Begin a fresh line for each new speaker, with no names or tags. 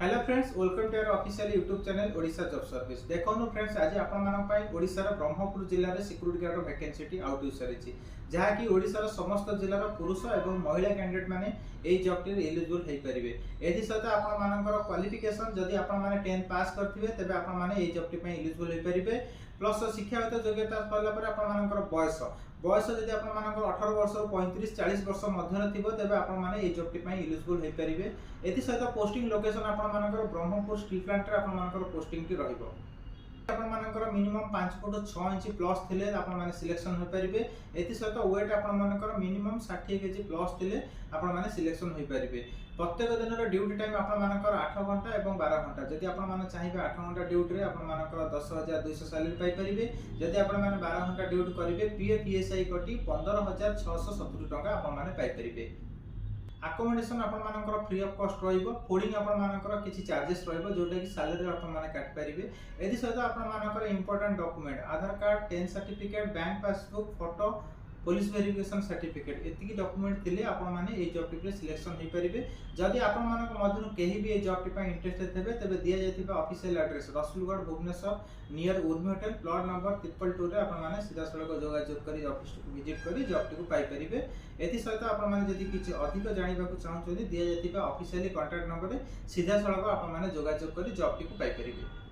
Hello friends, welcome to our official YouTube channel Odisha job service. देखो friends, आज आपण ओडिशा ब्रह्मपुर जिले में सिक्यूरिटी गार्ड वैकेंसी आउट हो सारी जहाँकि ओडिशा समस्त जिलार पुरुष और महिला कैंडिडेट मैंने यही जॉब टी एलिजिबल हो पारे। एसत आपर क्वालिफिकेशन जदि आपने 10 पास करेंगे तेज आपने जॉब टी एलिजिबल हो पारे। प्लस शिक्षागत योग्यता सरला आपर बयस बयस जब आप 18 वर्ष 35-40 वर्ष मध्य थी तेज आपने जॉब टी एलिजिबल हो पारे। एसत पोस्टिंग लोकेशन आपर ब्रह्मपुर स्टील प्लांट आपर पोस्टिंग टी रहिबो। आपर मिनिमम 5 फुट 6 इंच प्लस थिले आपन सिलेक्शन हो पारिबे। एति सहित वेट आपर मिनिमम 60 केजी प्लस थिले आपन सिलेक्शन हो पारिबे। प्रत्येक दिन ड्यूटी टाइम आपर 8 घंटा और 12 घंटा। जदि आपन चाहिए 8 घंटा ड्यूटी रे आपर 10,200 सैलरी पाई परिबे। जदि आपन 12 घंटा ड्यूटी करिवे पीएफ ईएसआई कटी 15,670 टका आपन पाई परिबे। अकोमोडेशन आपर फ्री ऑफ कॉस्ट रहिबो। फूडिंग आपर किछि चार्जेस रहिबो जोटा कि सैलरी आपर काट पारिबे। एदि सहित आपर important document Aadhaar card 10 certificate bank passbook photo police verification certificate एतिकी डॉक्यूमेंट थिले आपण माने ए जॉब टी सिलेक्शन हो पारिबे। जदि आपण मानक मधुर केही भी ए जॉब टी इंटरेस्टेड हेबे तेबे दिया जायतिबा official address Rasulgarh Bhubaneswar near Urmi hotel plot number 222 रे आपण माने सीधा सड़क जोगाजोग करी ऑफिस को विजिट करी जॉब टी को पाई परिबे। एति सहित आपण माने जदि किछि अधिक जानिबा को चाहउछथि दिया जायतिबा ऑफिशियली कांटेक्ट नंबर रे सीधा सड़क आपण माने जोगाजोग करी जॉब टी को पाई परिबे।